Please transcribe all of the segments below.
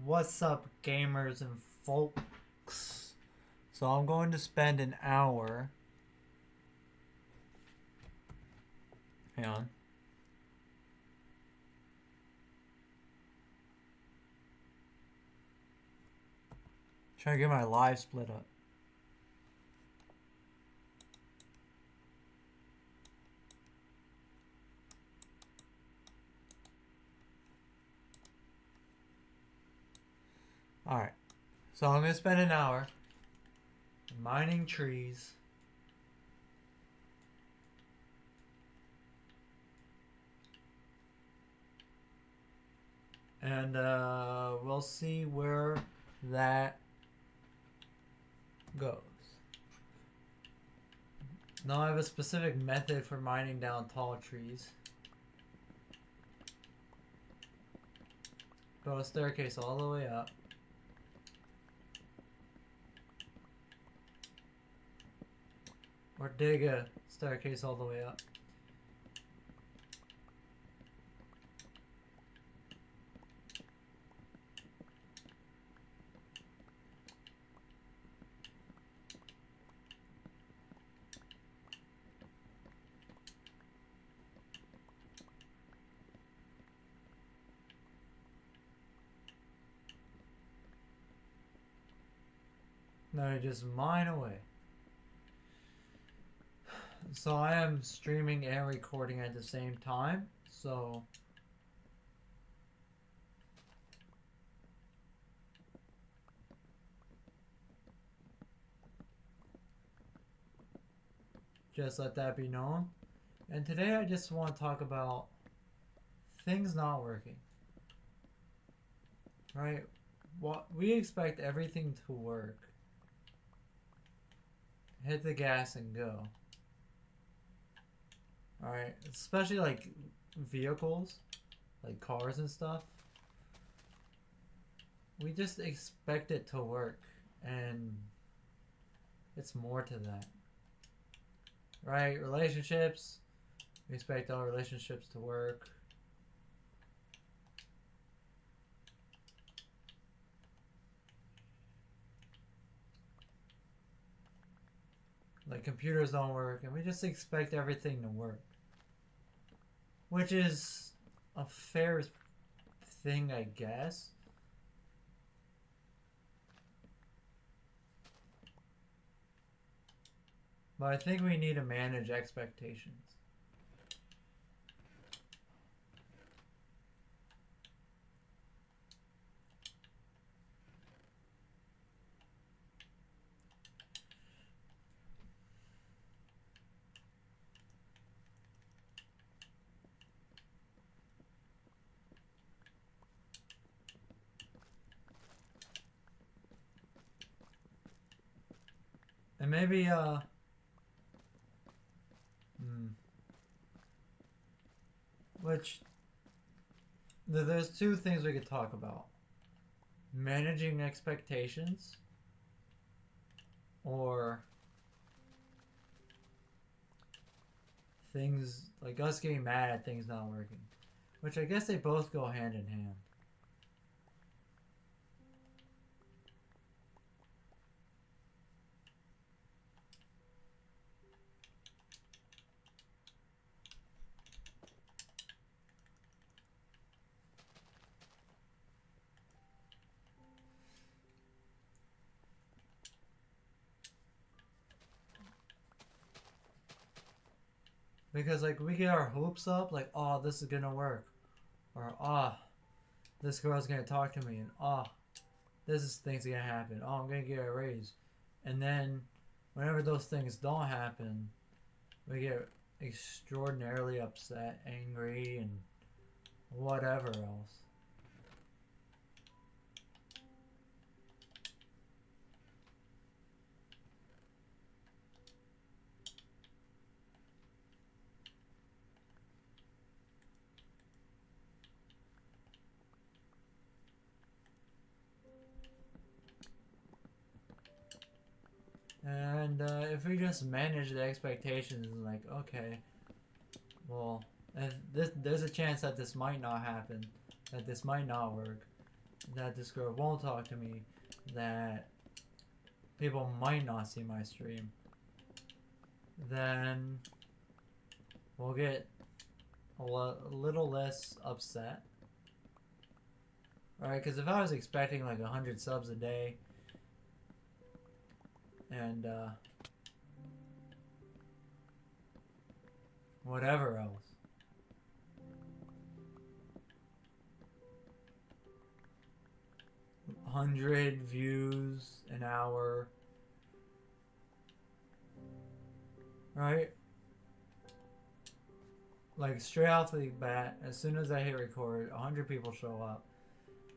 What's up, gamers and folks? So I'm going to spend an hour. Hang on. Trying to get my live split up. Alright. So I'm going to spend an hour mining trees. And we'll see where that goes. Now I have a specific method for mining down tall trees. Go a staircase all the way up. Or dig a staircase all the way up. Now you just mine away. So I am streaming and recording at the same time, so just let that be known. And today I just want to talk about things not working. Right? What we expect everything to work. Hit the gas and go. Alright, especially like vehicles, like cars and stuff. We just expect it to work, and it's more to that. Right? Relationships, we expect all relationships to work. Like computers don't work, and we just expect everything to work. Which is a fair thing, I guess. But I think we need to manage expectations. And maybe, which, there's two things we could talk about. Managing expectations, or things, like us getting mad at things not working. Which I guess they both go hand in hand. Because like we get our hopes up, like, oh, this is gonna work, or this girl's gonna talk to me, and this thing's gonna happen. Oh, I'm gonna get a raise, and then whenever those things don't happen, we get extraordinarily upset, angry, and whatever else. And if we just manage the expectations, like, okay, well, there's a chance that this might not happen, that this might not work. that this girl won't talk to me, that people might not see my stream, then we'll get a little less upset. Alright, because if I was expecting like 100 subs a day and whatever else, hundred views an hour, right? Like straight off the bat, as soon as I hit record, 100 people show up,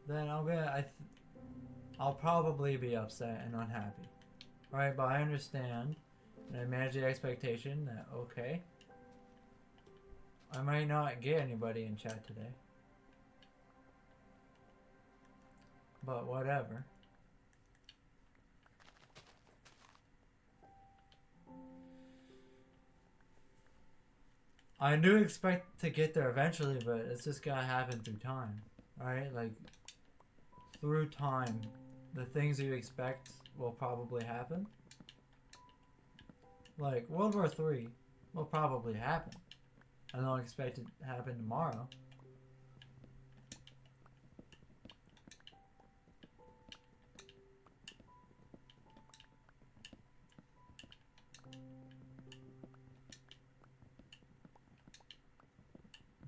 then I'll probably be upset and unhappy, right? But I understand, and I manage the expectation that okay, I might not get anybody in chat today, but whatever. I do expect to get there eventually, but it's just gotta happen through time, right? Like, through time, the things you expect will probably happen. Like, World War III will probably happen. I don't expect it to happen tomorrow.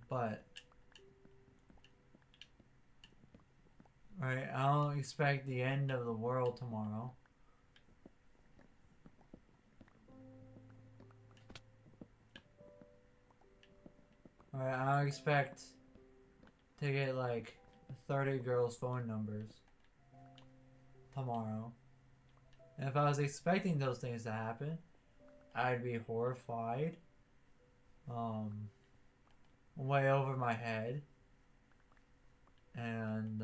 But, right, I don't expect the end of the world tomorrow. Right, I don't expect to get like 30 girls' phone numbers tomorrow. And if I was expecting those things to happen, I'd be horrified. Way over my head. And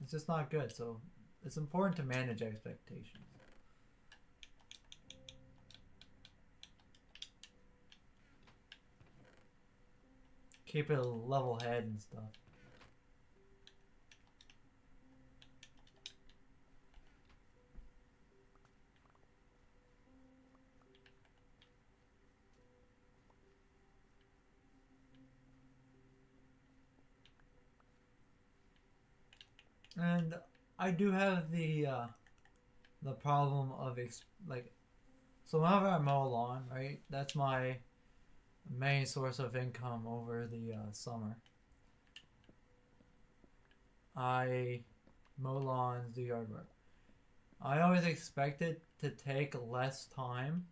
it's just not good. So it's important to manage expectations. Keep it a level head and stuff. And I do have the problem of like, so whenever I mow lawn, right, that's my main source of income over the summer. I mow lawns, do yard work. I always expect it to take less time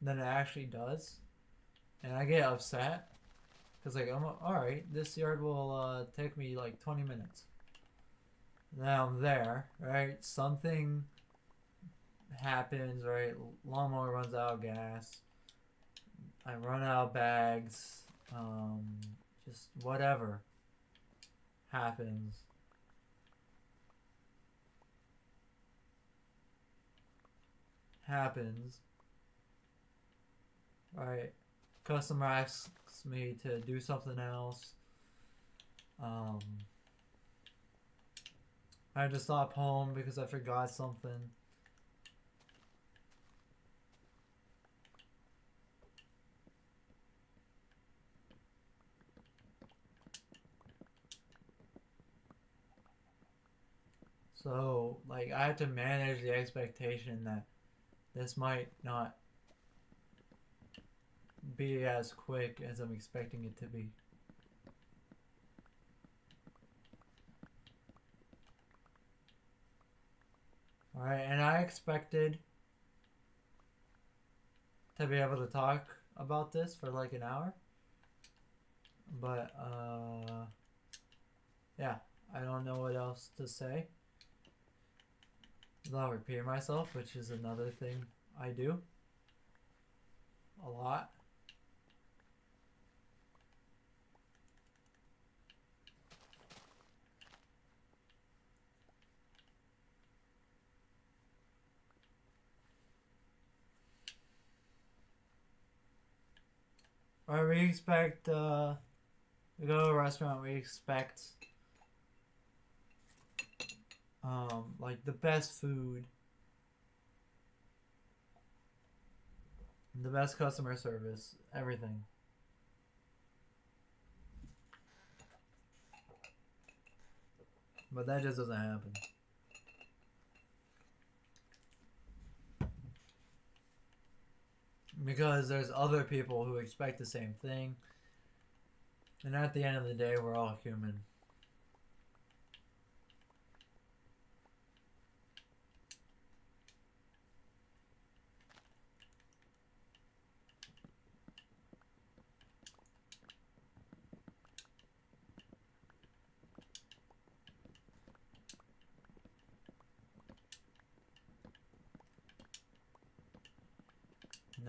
than it actually does, and I get upset because like I'm alright, this yard will take me like 20 minutes. Now I'm there, right? Something happens, right? Lawnmower runs out of gas. I run out of bags. Just whatever happens. Right? Customer asks me to do something else. I had to stop home because I forgot something. So, like, I have to manage the expectation that this might not be as quick as I'm expecting it to be. Alright, and I expected to be able to talk about this for like an hour. But, yeah, I don't know what else to say. I'll repeat myself, which is another thing I do a lot. Or we expect, we go to a restaurant, we expect, like the best food, the best customer service, everything. But that just doesn't happen. Because there's other people who expect the same thing. And at the end of the day, we're all human.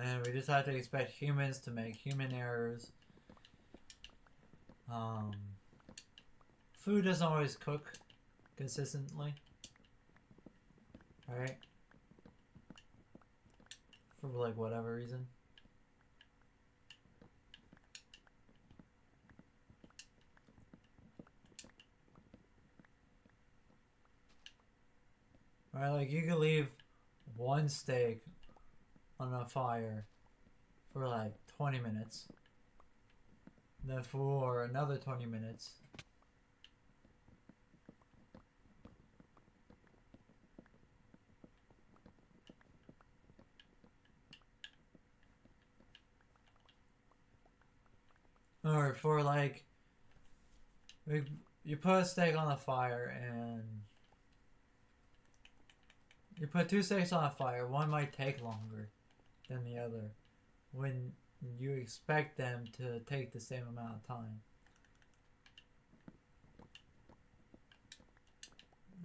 And we just have to expect humans to make human errors. Food doesn't always cook consistently, right? For like whatever reason. Right, like you could leave one steak on a fire for like 20 minutes. Then for another 20 minutes. Or for like, you put a steak on the fire and you put two steaks on a fire. One might take longer than the other when you expect them to take the same amount of time.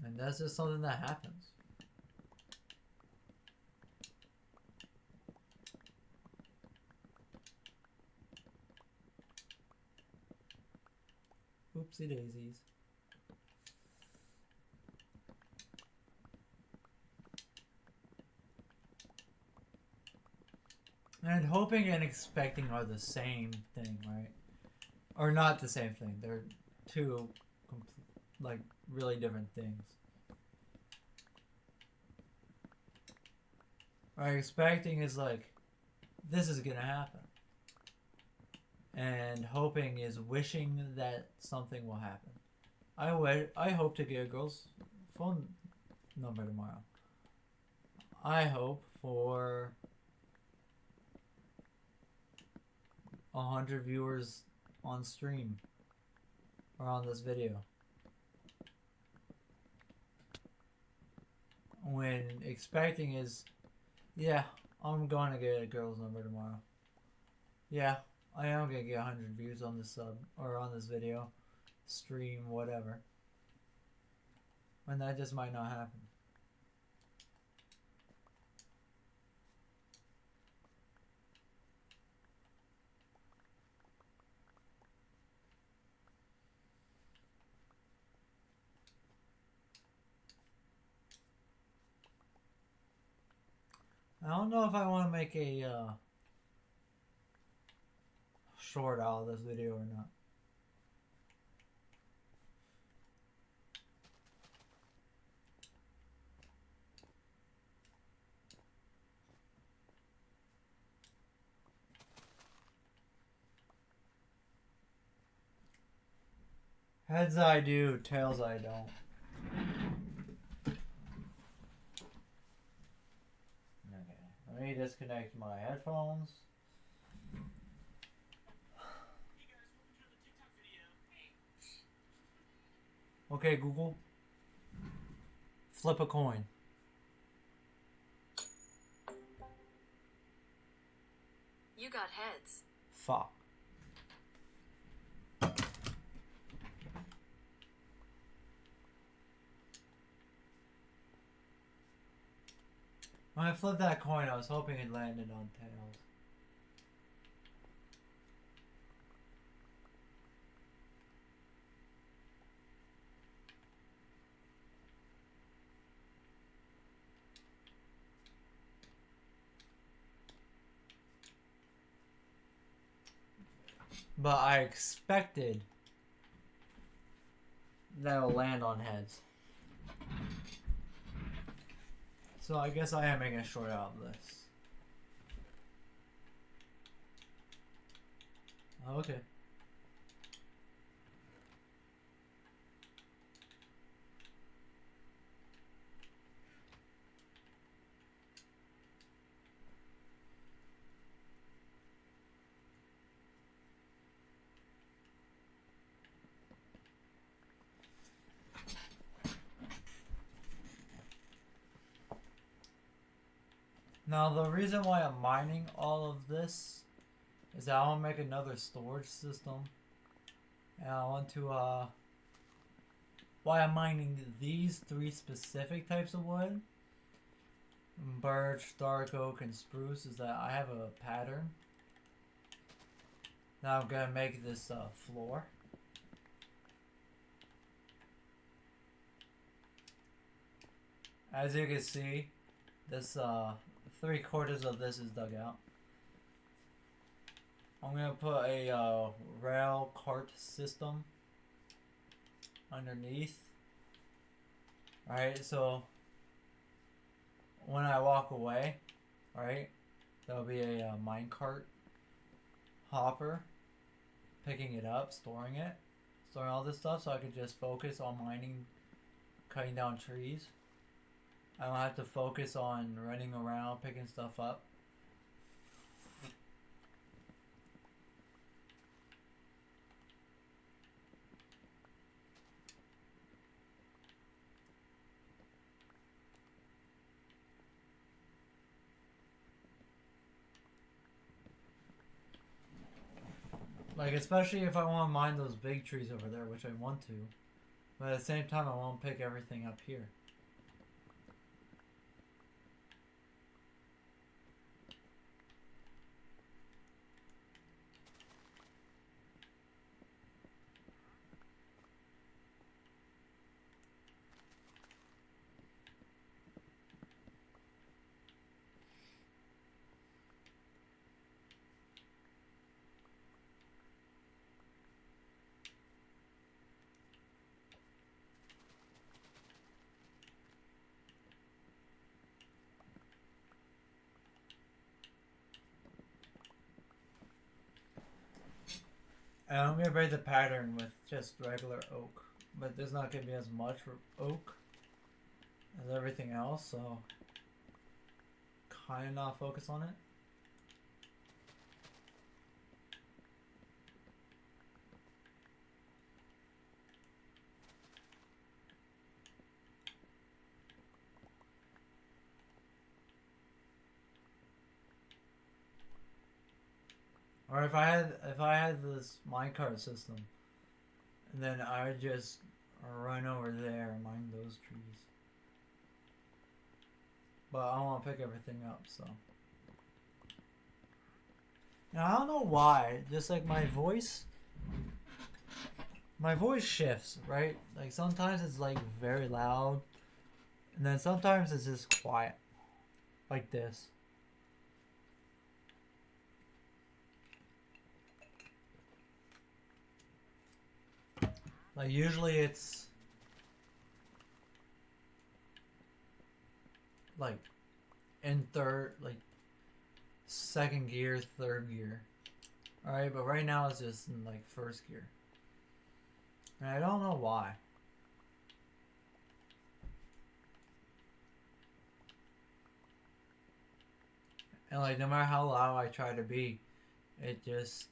And that's just something that happens. Oopsie daisies. And hoping and expecting are the same thing, right? Or not the same thing. They're two, like, really different things. Right, expecting is like, this is gonna happen. And hoping is wishing that something will happen. I hope to get a girl's phone number tomorrow. I hope for 100 viewers on stream or on this video. When expecting is, yeah, I'm going to get a girl's number tomorrow. Yeah, I am going to get 100 views on this sub or on this video, stream, whatever. And that just might not happen. I don't know if I want to make a short out of this video or not. Heads I do, tails I don't. Okay, let me disconnect my headphones. Okay, Google. Flip a coin. You got heads. Fuck. When I flipped that coin, I was hoping it landed on tails. but I expected that it'll land on heads. So I guess I am making a short out of this. Okay. Now the reason why I'm mining all of this is that I want to make another storage system. And I want to, why I'm mining these 3 specific types of wood, birch, dark oak, and spruce, is that I have a pattern. Now I'm going to make this floor. As you can see, this 3/4 of this is dug out. I'm gonna put a rail cart system underneath. Alright, so when I walk away, right, there'll be a mine cart hopper picking it up, storing all this stuff, so I can just focus on mining, cutting down trees. I don't have to focus on running around picking stuff up. Like, especially if I want to mine those big trees over there, which I want to. But at the same time, I won't pick everything up here. And I'm gonna break the pattern with just regular oak, but there's not gonna be as much oak as everything else, so kind of not focus on it. Or if I had this minecart system, and then I would just run over there and mine those trees. But I want to pick everything up, so. Now I don't know why, just like my voice shifts, right? Like sometimes it's like very loud, and then sometimes it's just quiet, like this. Like usually it's like in second gear, third gear. Alright, but right now it's just in like first gear. And I don't know why. And like no matter how loud I try to be, it just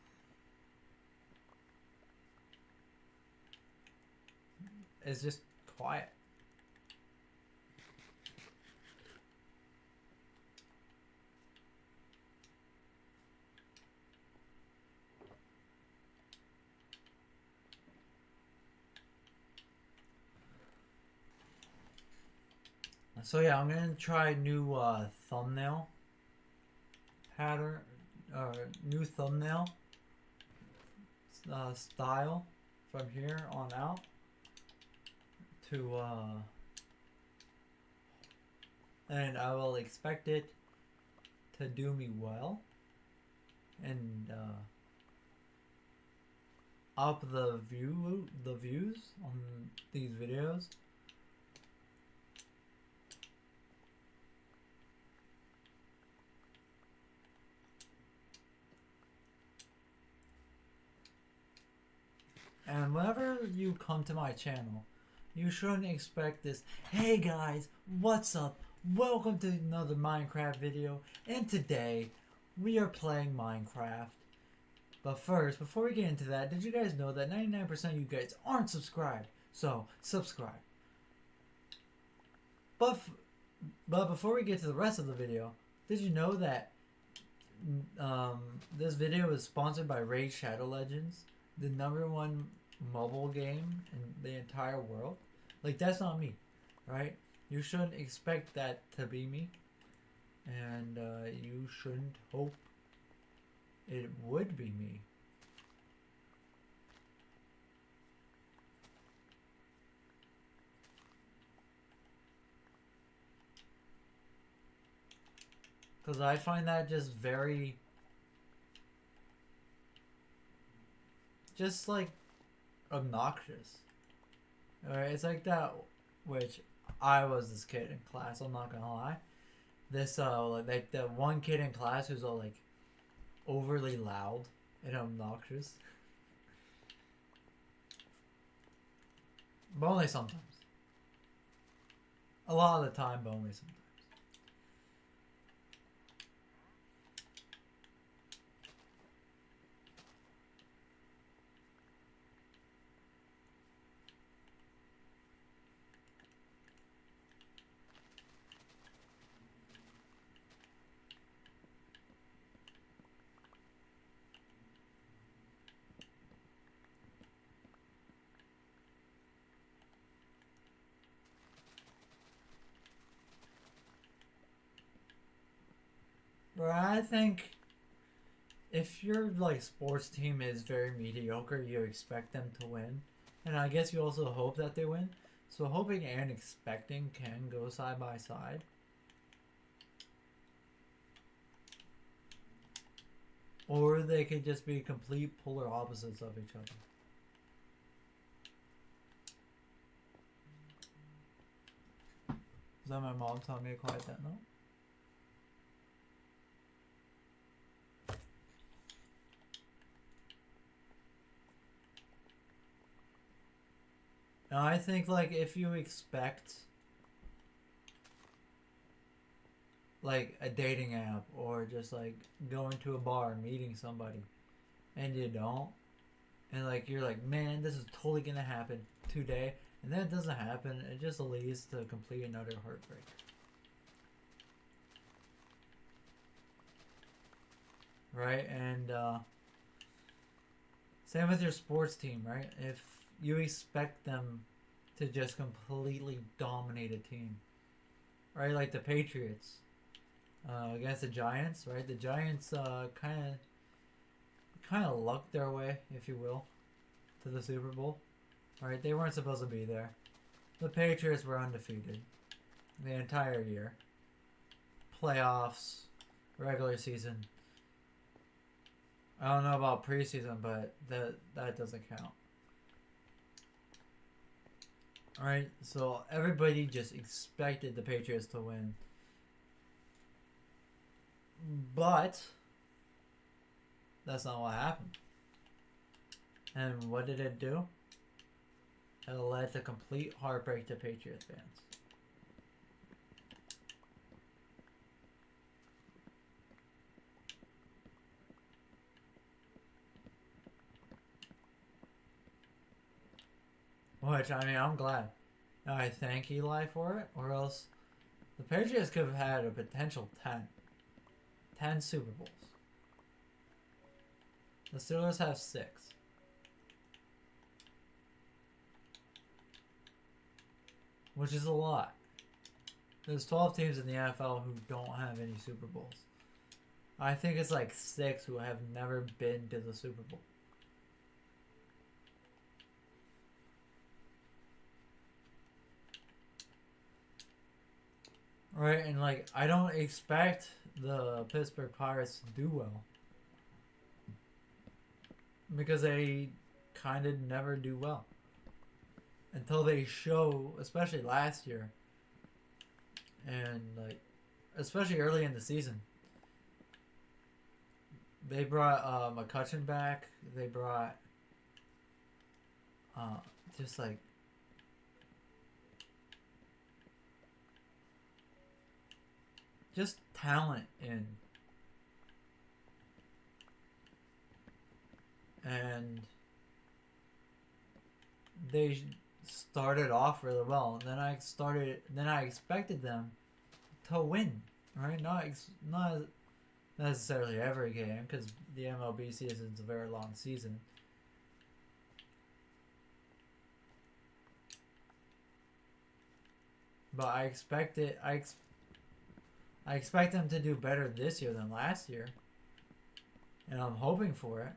it's just quiet. So yeah, I'm gonna try new thumbnail pattern, new thumbnail style from here on out to and I will expect it to do me well, and up the views on these videos. And whenever you come to my channel, you shouldn't expect this, hey guys, what's up? Welcome to another Minecraft video, and today we are playing Minecraft. But first, before we get into that, did you guys know that 99% of you guys aren't subscribed? So, subscribe. But before we get to the rest of the video, did you know that this video is sponsored by Raid Shadow Legends, the #1 mobile game in the entire world? Like, that's not me, right? You shouldn't expect that to be me, and you shouldn't hope it would be me. Because I find that just very, just like obnoxious. Alright, it's like that, which I was this kid in class, I'm not gonna lie. This like the one kid in class who's all like overly loud and obnoxious. But only sometimes. A lot of the time, but only sometimes. But I think if your like sports team is very mediocre, you expect them to win, and I guess you also hope that they win. So hoping and expecting can go side by side. Or they could just be complete polar opposites of each other. Is that my mom telling me to quiet that note? Now I think like if you expect like a dating app or just like going to a bar and meeting somebody and you don't, and like you're like, man, this is totally gonna happen today, and then it doesn't happen, it just leads to complete and utter heartbreak. Right? And same with your sports team, right? If you expect them to just completely dominate a team, right? Like the Patriots against the Giants, right? The Giants kind of lucked their way, if you will, to the Super Bowl, right? They weren't supposed to be there. The Patriots were undefeated the entire year, playoffs, regular season. I don't know about preseason, but that doesn't count. Alright, so everybody just expected the Patriots to win. But that's not what happened. And what did it do? It led to complete heartbreak to Patriots fans. Which, I mean, I'm glad. I thank Eli for it, or else the Patriots could have had a potential 10 Super Bowls. The Steelers have 6. Which is a lot. There's 12 teams in the NFL who don't have any Super Bowls. I think it's like 6 who have never been to the Super Bowl. Right, and like, I don't expect the Pittsburgh Pirates to do well. Because they kind of never do well until they show, especially last year, and like especially early in the season. They brought McCutcheon back. They brought just like just talent in, and they started off really well. And then I expected them to win, right? Not necessarily every game, because the MLB season is a very long season. But I expect them to do better this year than last year, and I'm hoping for it.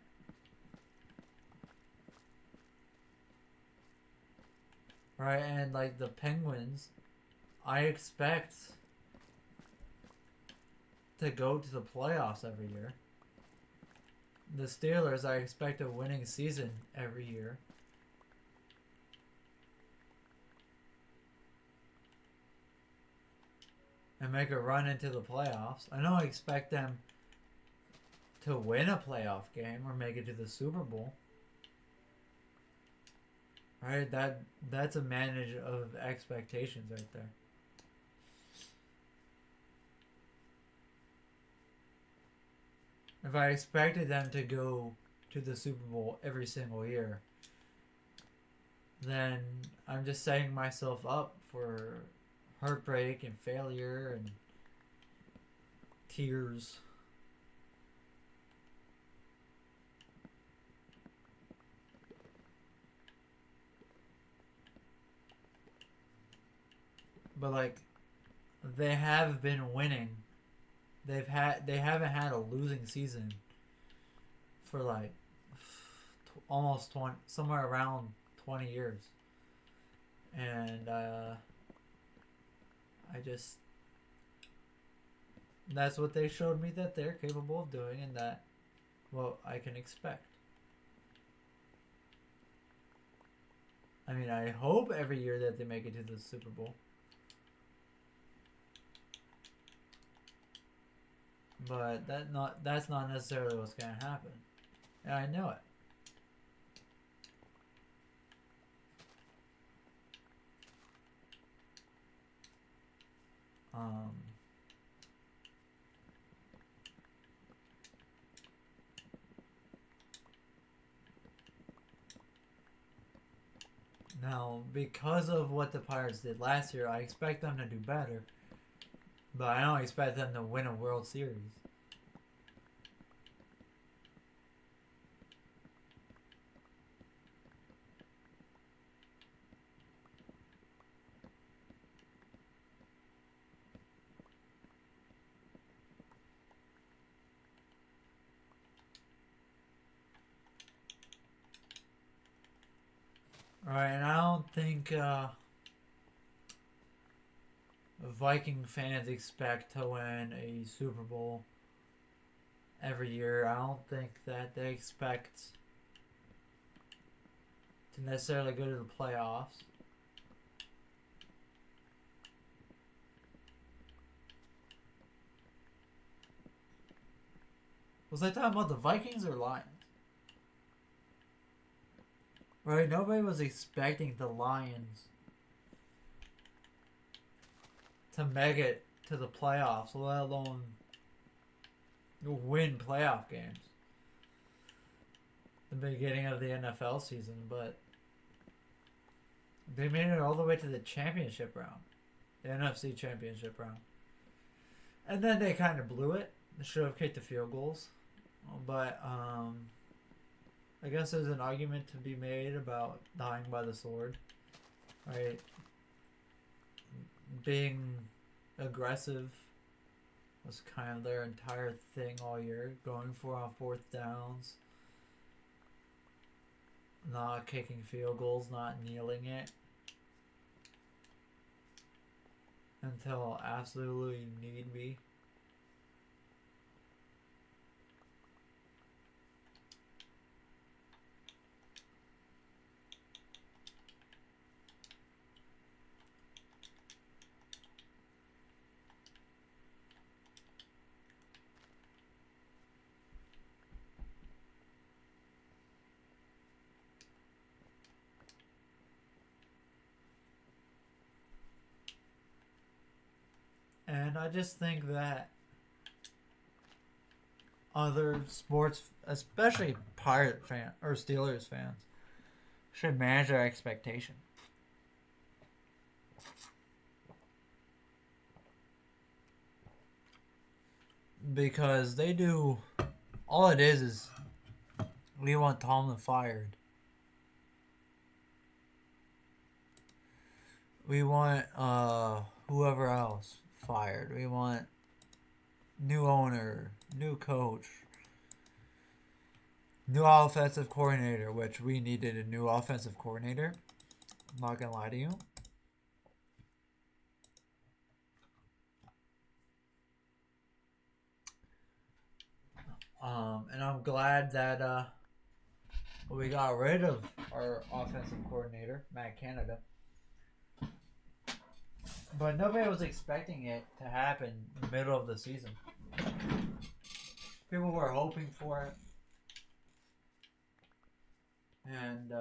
Right, and like the Penguins, I expect to go to the playoffs every year. The Steelers, I expect a winning season every year. And make a run into the playoffs. I know I expect them to win a playoff game or make it to the Super Bowl. Right? That's a manage of expectations right there. If I expected them to go to the Super Bowl every single year, then I'm just setting myself up for heartbreak and failure and tears. But like, they have been winning. They haven't had a losing season for like almost 20, somewhere around 20 years. And that's what they showed me that they're capable of doing, and that what I can expect. I mean, I hope every year that they make it to the Super Bowl. But that's not necessarily what's going to happen. And I know it. Now, because of what the Pirates did last year, I expect them to do better. But I don't expect them to win a World Series. Alright, and I don't think Viking fans expect to win a Super Bowl every year. I don't think that they expect to necessarily go to the playoffs. Was I talking about the Vikings or Lions? Right, nobody was expecting the Lions to make it to the playoffs, let alone win playoff games. The beginning of the NFL season, but they made it all the way to the championship round, the NFC championship round. And then they kind of blew it. They should have kicked the field goals. But I guess there's an argument to be made about dying by the sword, right? Being aggressive was kind of their entire thing all year, going for on fourth downs, not kicking field goals, not kneeling it until absolutely need be. And I just think that other sports, especially Pirate fan or Steelers fans, should manage their expectation. Because they do, all it is we want Tomlin fired. We want whoever else fired. We want new owner, new coach, new offensive coordinator, which we needed a new offensive coordinator. I'm not gonna lie to you. And I'm glad that we got rid of our offensive coordinator, Matt Canada. But nobody was expecting it to happen in the middle of the season. People were hoping for it. And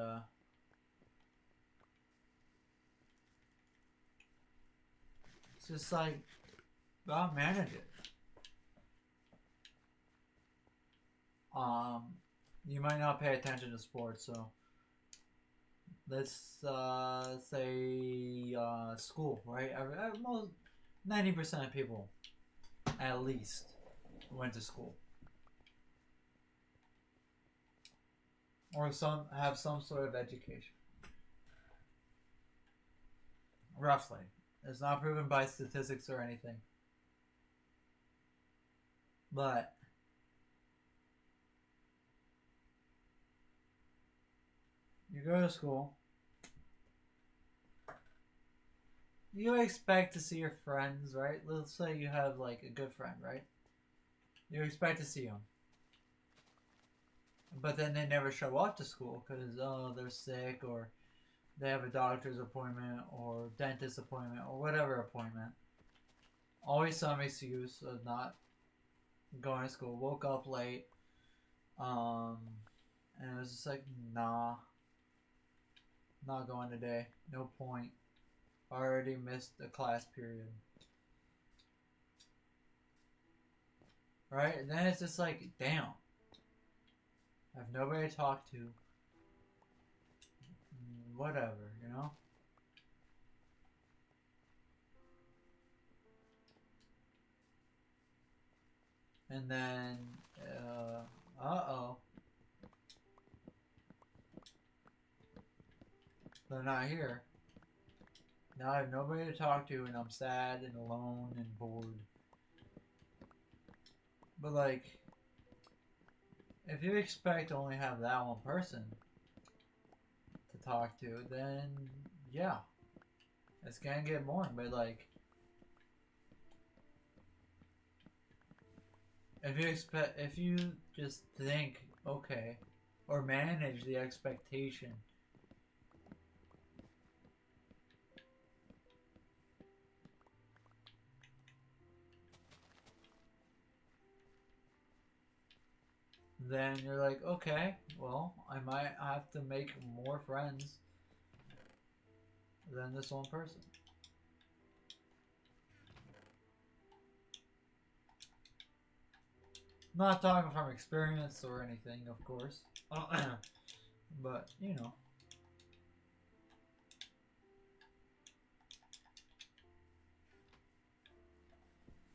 it's just like, God manage it. You might not pay attention to sports, so let's say school, right? Most 90% of people, at least, went to school, or some have some sort of education. Roughly, it's not proven by statistics or anything, but you go to school, you expect to see your friends, right? Let's say you have like a good friend, right? You expect to see them. But then they never show up to school because, they're sick or they have a doctor's appointment or dentist appointment or whatever appointment. Always some excuse of not going to school. Woke up late. And it was just like, nah. Not going today. No point. Already missed a class period. Right? And then it's just like, damn. I have nobody to talk to. Whatever, you know? And then, uh-oh. They're not here. Now I have nobody to talk to, and I'm sad and alone and bored. But like, if you expect to only have that one person to talk to, then yeah, it's gonna get boring. But like, if you just think, okay, or manage the expectation, then you're like, okay, well, I might have to make more friends than this one person. I'm not talking from experience or anything, of course. But, you know.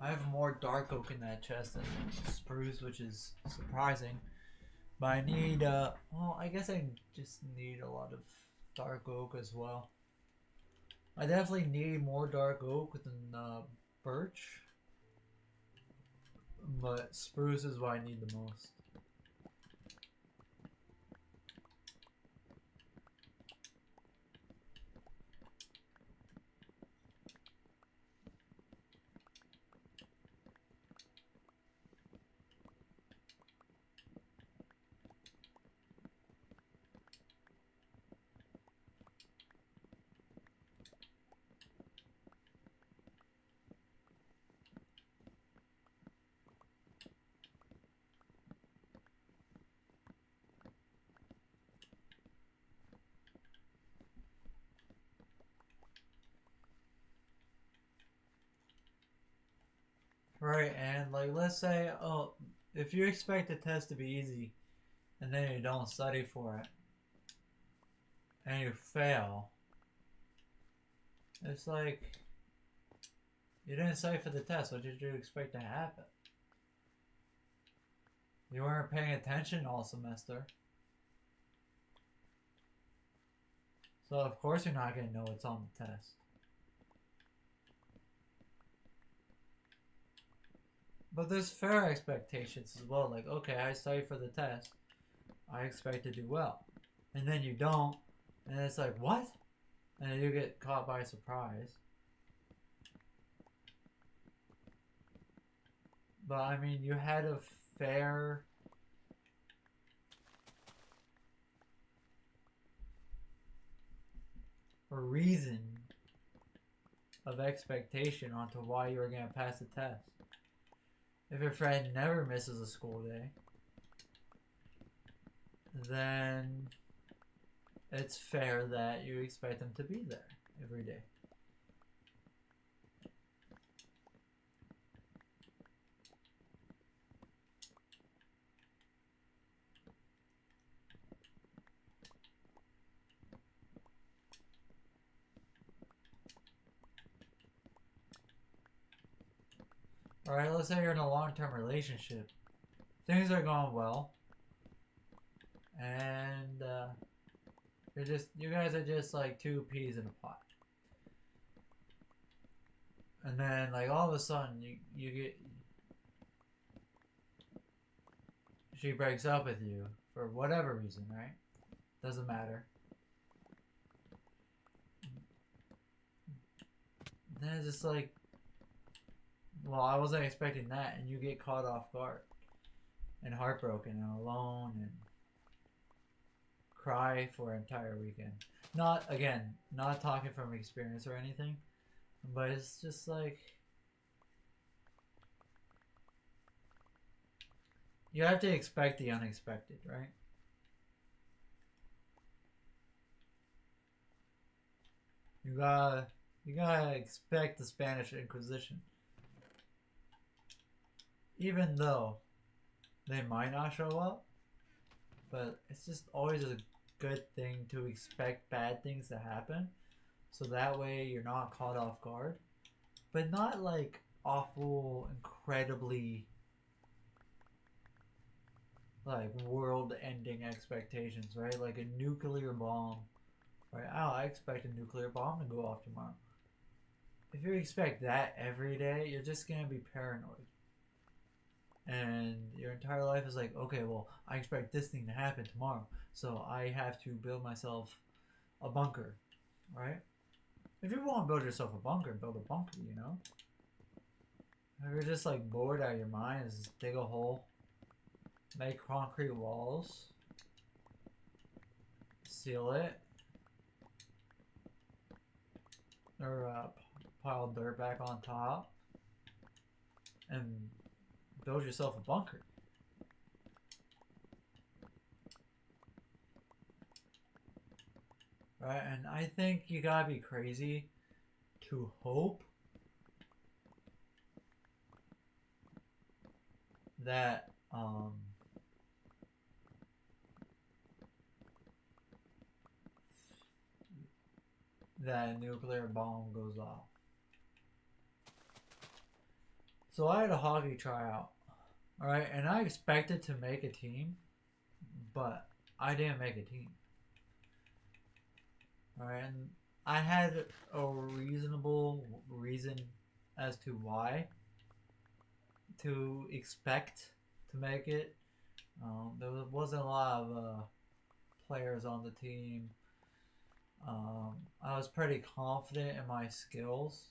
I have more dark oak in that chest than spruce, which is surprising. But I need, well, I guess I just need a lot of dark oak as well. I definitely need more dark oak than birch. But spruce is what I need the most. Right, and like let's say, oh, if you expect the test to be easy, and then you don't study for it, and you fail, it's like you didn't study for the test. What did you expect to happen? You weren't paying attention all semester, so of course you're not gonna know what's on the test. But there's fair expectations as well. Like, okay, I studied for the test. I expect to do well. And then you don't. And it's like, what? And then you get caught by surprise. But I mean, you had a fair reason of expectation onto why you were going to pass the test. If your friend never misses a school day, then it's fair that you expect them to be there every day. Alright, let's say you're in a long-term relationship. Things are going well. And you guys are just like two peas in a pot. And then like all of a sudden you get, she breaks up with you for whatever reason, right? Doesn't matter. Then it's just like, well, I wasn't expecting that, and you get caught off guard and heartbroken and alone and cry for an entire weekend. Not talking from experience or anything, but it's just like you have to expect the unexpected, right? You gotta expect the Spanish Inquisition. Even though they might not show up, but it's just always a good thing to expect bad things to happen, so that way you're not caught off guard. But not like awful, incredibly like world-ending expectations, right? Like a nuclear bomb, right? Oh, I expect a nuclear bomb to go off tomorrow. If you expect that every day, you're just gonna be paranoid. And your entire life is like, okay, well, I expect this thing to happen tomorrow, so I have to build myself a bunker, right? If you want to build yourself a bunker, build a bunker, you know? If you're just like bored out of your mind, just dig a hole, make concrete walls, seal it, or pile dirt back on top, and build yourself a bunker. Right? And I think you gotta be crazy to hope that that a nuclear bomb goes off. So I had a hockey tryout, alright, and I expected to make a team, but I didn't make a team. Alright, and I had a reasonable reason as to why to expect to make it. There wasn't a lot of players on the team. I was pretty confident in my skills.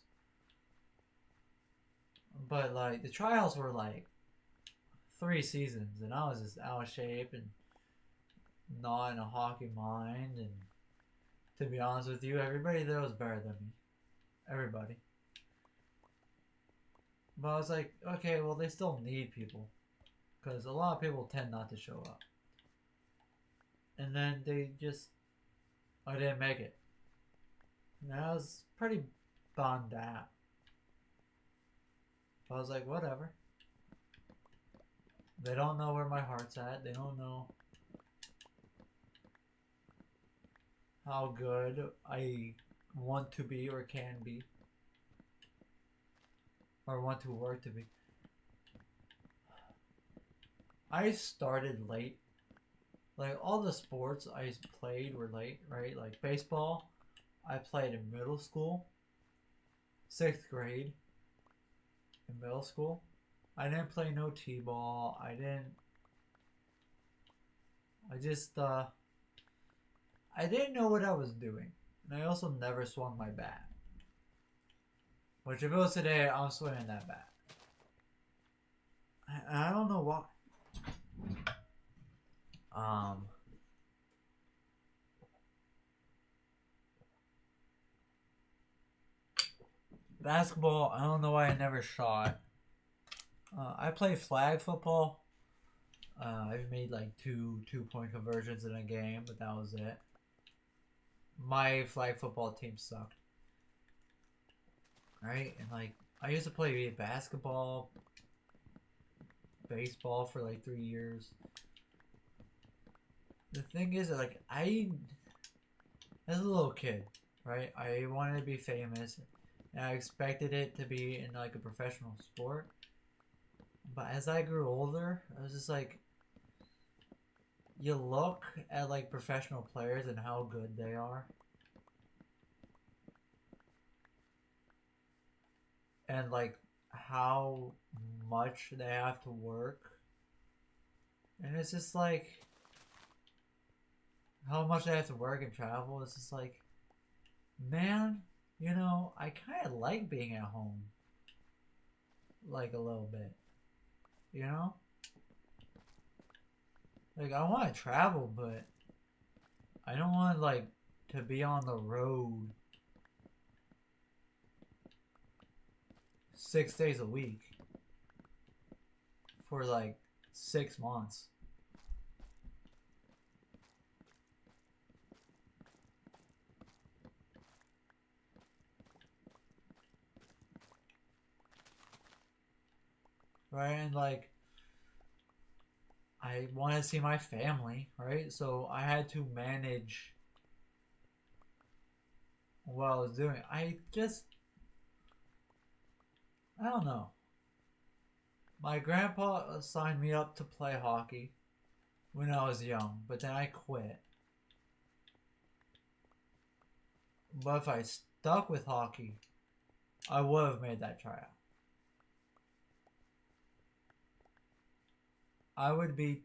But like the trials were like 3 seasons, and I was just out of shape and not in a hockey mind. And to be honest with you, everybody there was better than me. Everybody. But I was like, okay, well they still need people, because a lot of people tend not to show up. And then I didn't make it. And I was pretty bummed out. But I was like, whatever. They don't know where my heart's at. They don't know how good I want to be or can be. Or want to work to be. I started late. Like, all the sports I played were late, right? Like, baseball, I played in middle school. 6th grade. In middle school. I didn't play no t-ball. I didn't know what I was doing. And I also never swung my bat. Which if it was today, I'm swinging that bat. I don't know why. Basketball, I don't know why I never shot. I play flag football. I've made like two-point conversions in a game, but that was it. My flag football team sucked. Right? And like, I used to play basketball, baseball for like 3 years. The thing is, like, as a little kid, right, I wanted to be famous, and I expected it to be in like a professional sport. But as I grew older, I was just like, you look at like professional players and how good they are. And like how much they have to work. And it's just like how much they have to work and travel. It's just like, man, you know, I kind of like being at home. Like a little bit. You know? Like, I want to travel, but I don't want, like, to be on the road 6 days a week for, like, 6 months. Right? And, like, I want to see my family, right? So I had to manage what I was doing. I don't know. My grandpa signed me up to play hockey when I was young, but then I quit. But if I stuck with hockey, I would have made that tryout. I would be.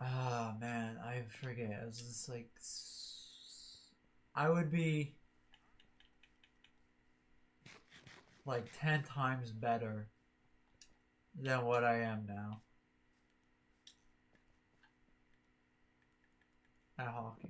Ah, man, I forget. It was just like. I would be like 10 times better than what I am now at hockey.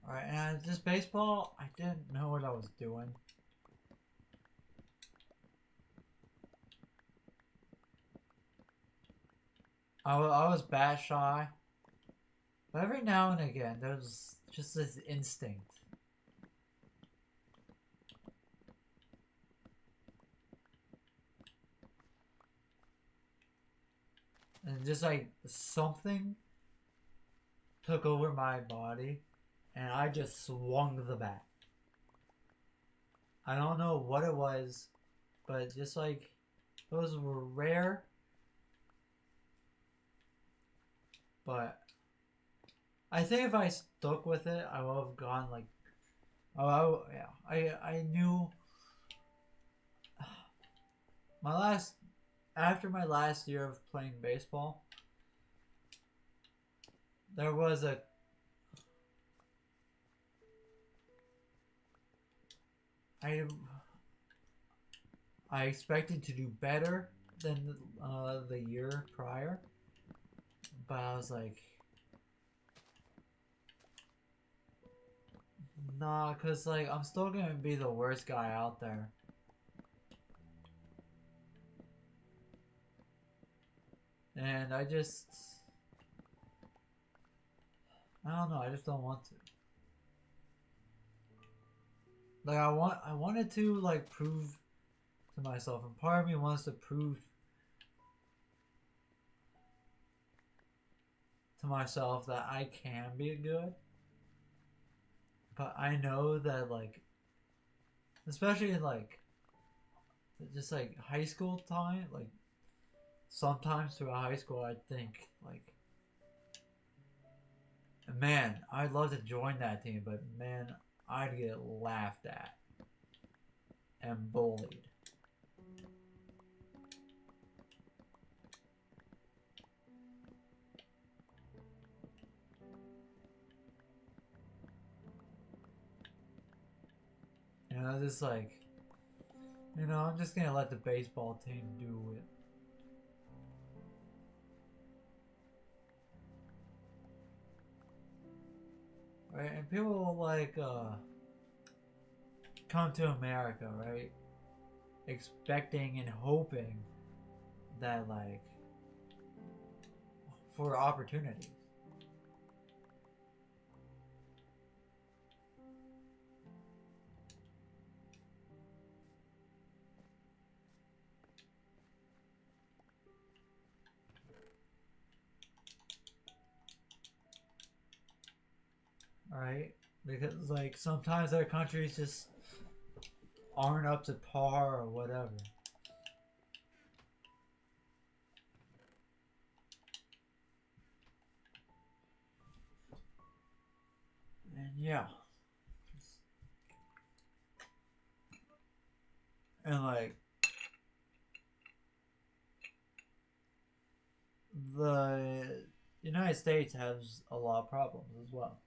Alright, and just baseball, I didn't know what I was doing. I was bat shy. But every now and again, there's just this instinct. And just like something took over my body and I just swung the bat. I don't know what it was, but just like those were rare. But I think if I stuck with it, I would have gone like, yeah. I knew after my last year of playing baseball, there was I expected to do better than the year prior, but I was like, nah, cause like I'm still gonna be the worst guy out there. And I don't know, I just don't want to. Like I wanted to like prove to myself, and part of me wants to prove to myself that I can be good. But I know that like, especially in like just like high school time, like sometimes throughout high school I think like, man, I'd love to join that team, but man, I'd get laughed at and bullied. You know, just like, you know, I'm just gonna let the baseball team do it. Right? And people like come to America, right? Expecting and hoping that like for opportunities. Right? Because like sometimes their countries just aren't up to par or whatever. And yeah. And like the United States has a lot of problems as well.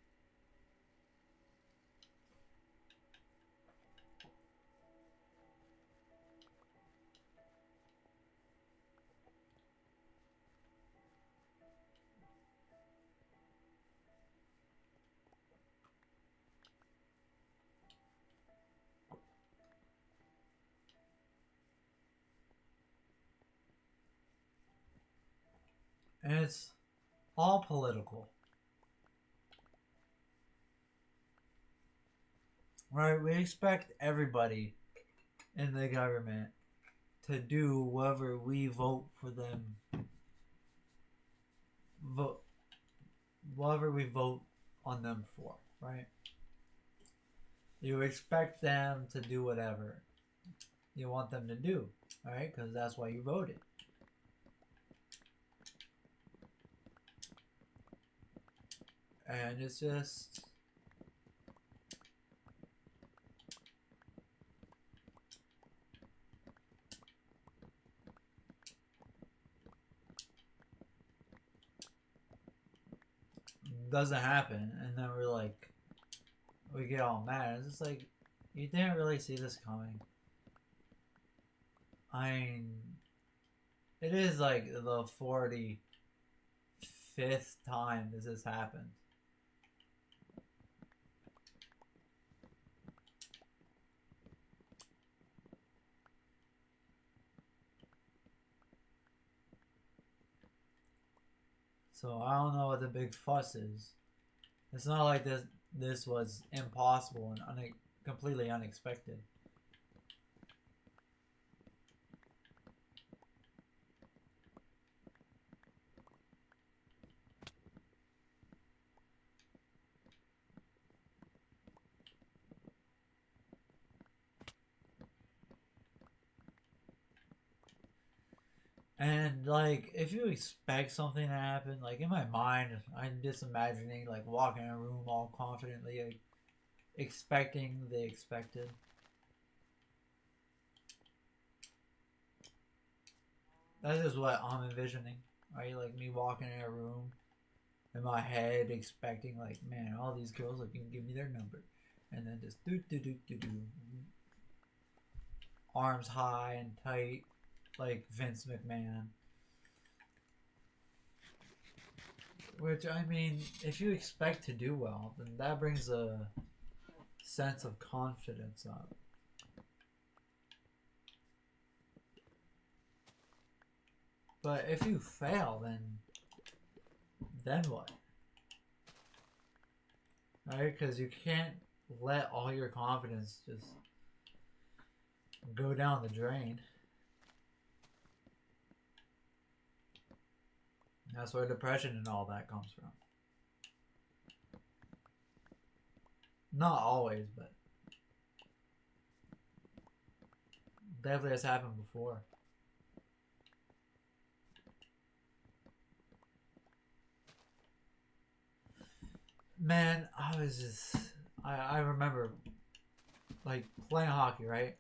And it's all political. Right? We expect everybody in the government to do whatever we vote for them. Vote whatever we vote on them for, right? You expect them to do whatever you want them to do, right? Because that's why you voted. And it's just doesn't happen, and then we're like, we get all mad. It's just like, you didn't really see this coming. I mean, it is like the 45th time this has happened. So I don't know what the big fuss is. It's not like this was impossible and completely unexpected. And like, if you expect something to happen, like in my mind, I'm just imagining like walking in a room all confidently, like, expecting the expected. That is what I'm envisioning, right? Like me walking in a room in my head, expecting like, man, all these girls are gonna give me their number, and then just do, arms high and tight, like Vince McMahon. Which, I mean, if you expect to do well, then that brings a sense of confidence up. But if you fail, then what? Right? Because you can't let all your confidence just go down the drain. That's where depression and all that comes from. Not always, but definitely has happened before. Man, I remember like playing hockey, right?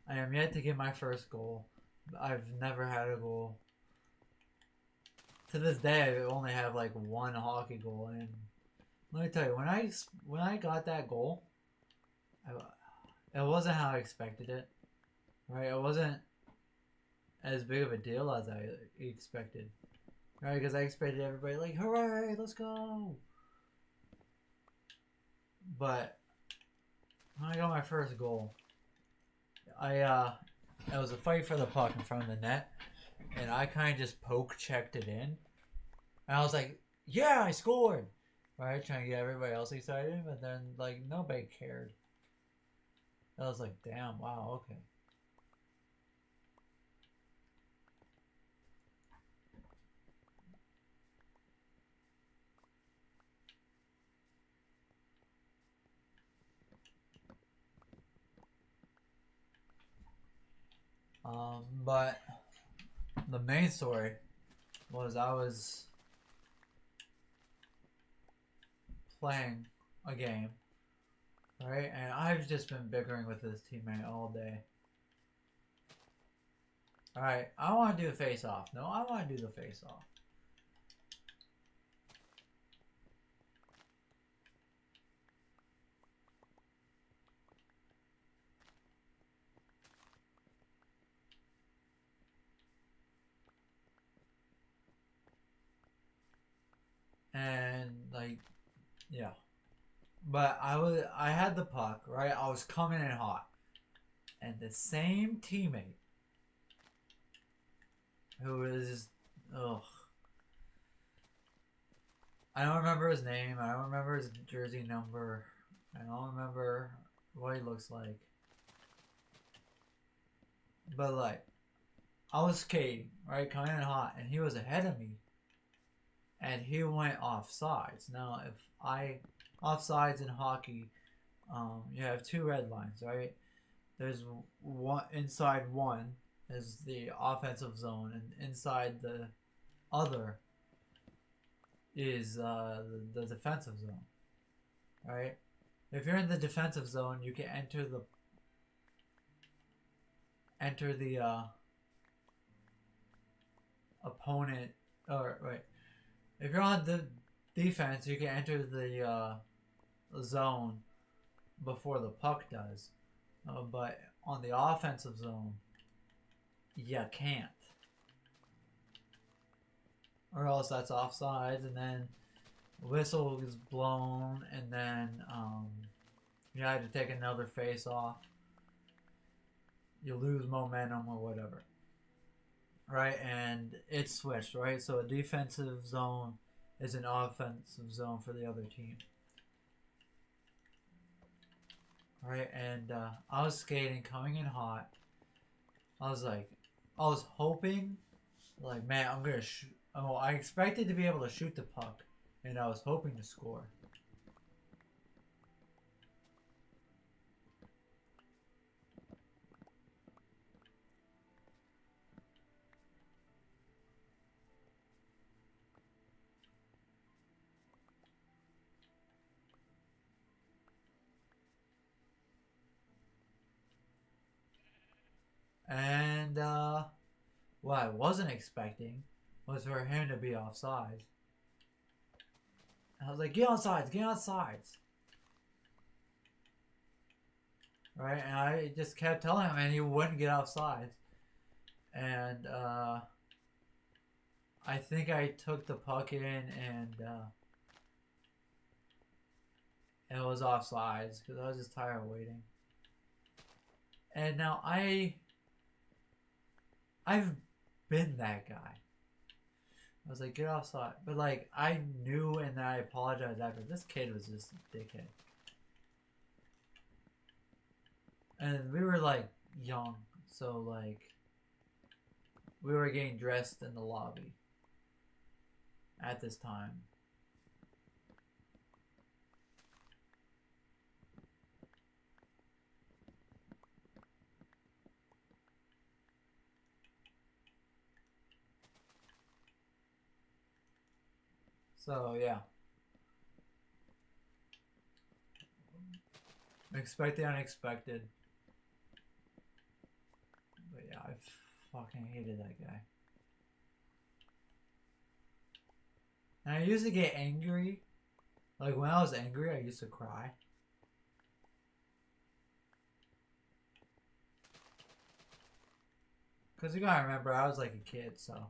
I am yet to get my first goal. I've never had a goal. To this day, I only have like one hockey goal, and let me tell you, when I got that goal, it wasn't how I expected it, right? It wasn't as big of a deal as I expected, right? Because I expected everybody like, hooray, let's go. But when I got my first goal, it was a fight for the puck in front of the net, and I kind of just poke checked it in, and I was like, yeah, I scored, right? Trying to get everybody else excited, but then like nobody cared. I was like, damn, wow, okay. But the main story was I was playing a game, right? And I've just been bickering with this teammate all day. Alright, I want to do the face off. No, I want to do the face off. And like, yeah. But I had the puck, right? I was coming in hot. And the same teammate who is, ugh, I don't remember his name. I don't remember his jersey number. I don't remember what he looks like. But like, I was skating, right, coming in hot, and he was ahead of me. And he went off sides. Now, offsides in hockey, you have two red lines, right? There's one inside one is the offensive zone, and inside the other is the defensive zone, right? If you're in the defensive zone, you can enter the opponent, or right. If you're on the defense, you can enter the zone before the puck does. But on the offensive zone, you can't. Or else that's offsides, and then whistle is blown, and then you have to take another face off. You lose momentum or whatever. Right, and it's switched, right? So a defensive zone is an offensive zone for the other team. Right, and I was skating, coming in hot. I was hoping, like, man, I'm gonna shoot. Oh, I expected to be able to shoot the puck, and I was hoping to score. And what I wasn't expecting was for him to be offside. I was like, get on sides, get on sides. Right, and I just kept telling him, and he wouldn't get offside. And I think I took the puck in, and it was offsides because I was just tired of waiting. And now I've been that guy. I was like, get outside. But like, I knew and I apologized after. This kid was just a dickhead. And we were like young, so like we were getting dressed in the lobby at this time. So yeah. Expect the unexpected. But yeah, I fucking hated that guy. And I used to get angry. Like when I was angry, I used to cry. Because you gotta remember, I was like a kid, so.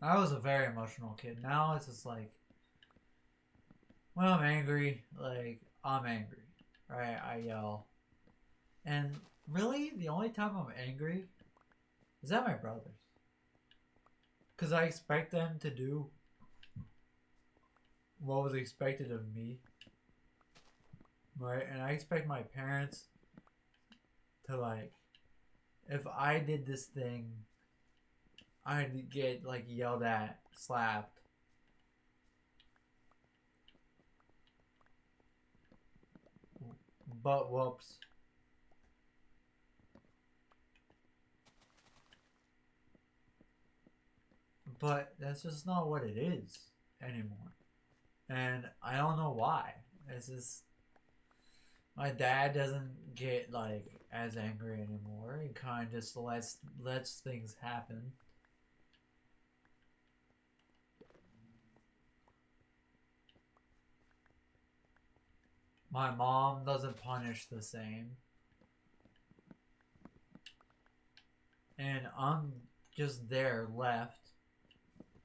I was a very emotional kid. Now it's just like, when I'm angry, like, I'm angry. Right? I yell. And really, the only time I'm angry is at my brothers. Because I expect them to do what was expected of me. Right? And I expect my parents to, like, if I did this thing, I'd get, like, yelled at, slapped. Butt whoops. But that's just not what it is anymore. And I don't know why. It's just my dad doesn't get like as angry anymore. He kind of just lets things happen. My mom doesn't punish the same. And I'm just there left.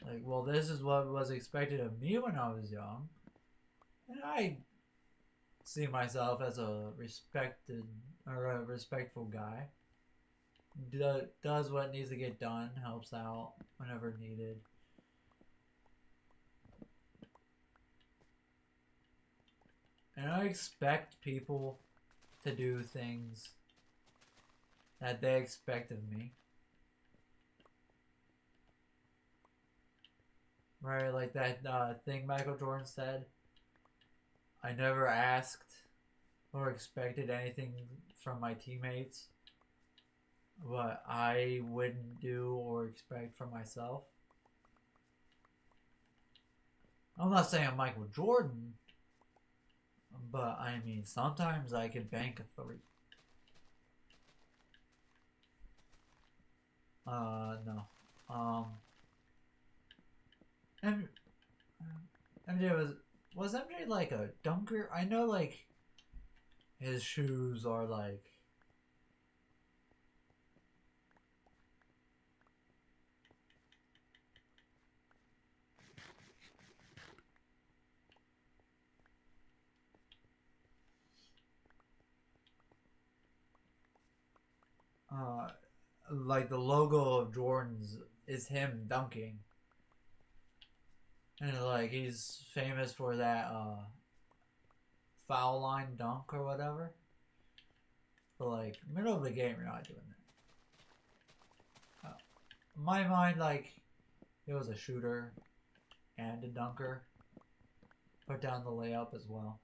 Like, well, this is what was expected of me when I was young. And I see myself as a respected or a respectful guy. Does what needs to get done, helps out whenever needed. And I expect people to do things that they expect of me. Right, like that thing Michael Jordan said. I never asked or expected anything from my teammates what I wouldn't do or expect from myself. I'm not saying I'm Michael Jordan, but I mean sometimes I can bank a 3. No. M- MJ was MJ like a dunker? I know like his shoes are like uh like the logo of Jordan's is him dunking. And like he's famous for that foul line dunk or whatever. But like middle of the game you're not doing that. In my mind like he was a shooter and a dunker. Put down the layup as well.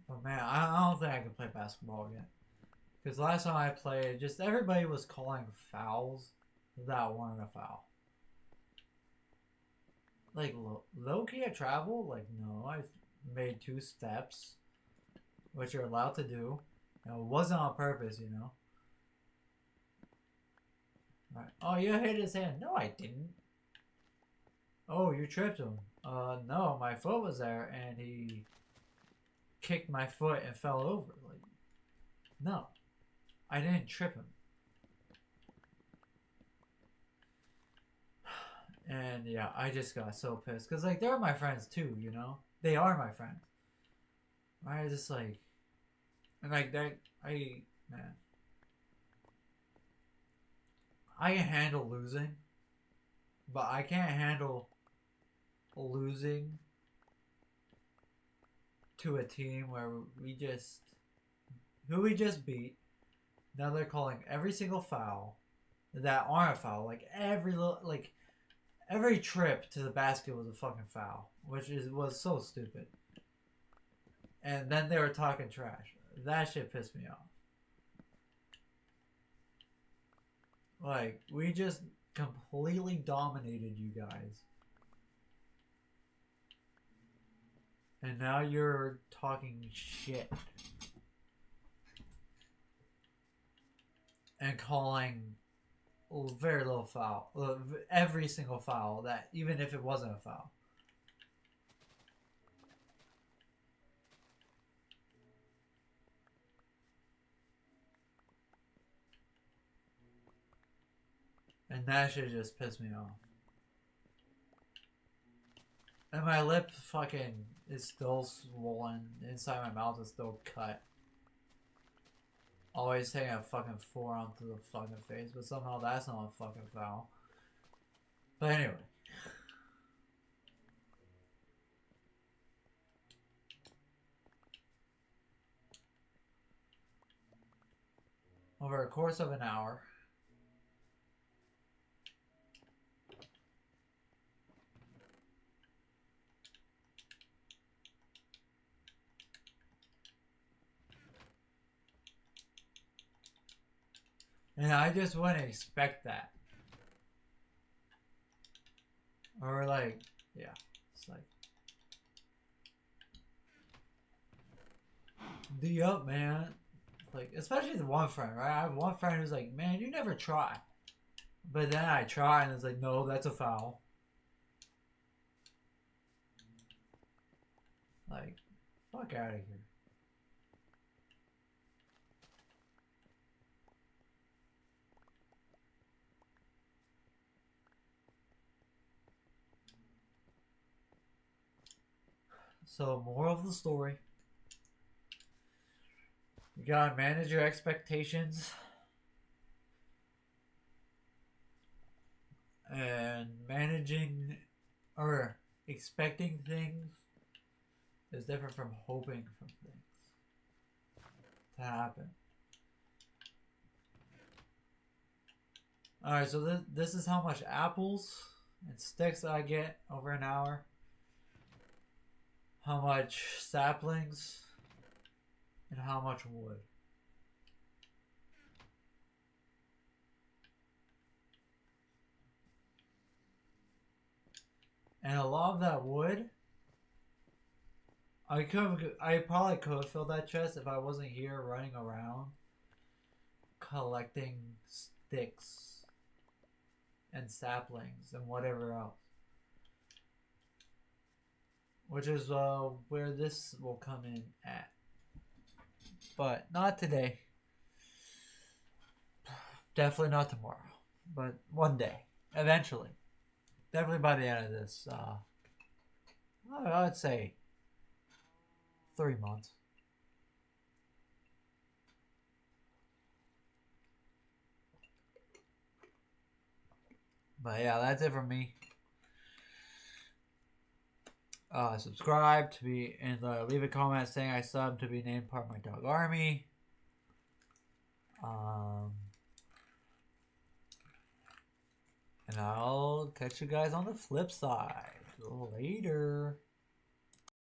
But man, I don't think I can play basketball again. Because last time I played, just everybody was calling fouls that weren't a foul. Like, low-key at travel? Like, no, I made 2 steps, which you're allowed to do. And it wasn't on purpose, you know? Right. Oh, you hit his hand. No, I didn't. Oh, you tripped him. No, my foot was there, and he kicked my foot and fell over. Like, no, I didn't trip him. And yeah, I just got so pissed because like they're my friends too, you know. They are my friends. I just like, and like that, man, I can handle losing, but I can't handle losing to a team where who we just beat. Now they're calling every single foul that aren't a foul. Like every trip to the basket was a fucking foul, which was so stupid. And then they were talking trash. That shit pissed me off. Like, we just completely dominated you guys. And now you're talking shit. And calling very little foul. Every single foul, that even if it wasn't a foul. And that shit just pissed me off. And my lip fucking is still swollen. Inside my mouth is still cut. Always taking a fucking forearm to the fucking face, but somehow that's not a fucking foul. But anyway. Over a course of an hour, and I just wouldn't expect that. Or like, yeah, it's like, D up, man. Like, especially the one friend, right? I have one friend who's like, man, you never try. But then I try and it's like, no, that's a foul. Like, fuck out of here. So, moral of the story. You gotta manage your expectations. And managing or expecting things is different from hoping for things to happen. Alright, so this is how much apples and sticks I get over an hour. How much saplings and how much wood. And a lot of that wood, I probably could have filled that chest if I wasn't here running around collecting sticks and saplings and whatever else. Which is where this will come in at. But not today. Definitely not tomorrow. But one day. Eventually. Definitely by the end of this. I'd say 3 months. But yeah, that's it from me. Subscribe to be and leave a comment saying I sub to be named part of my dog army. And I'll catch you guys on the flip side. Later.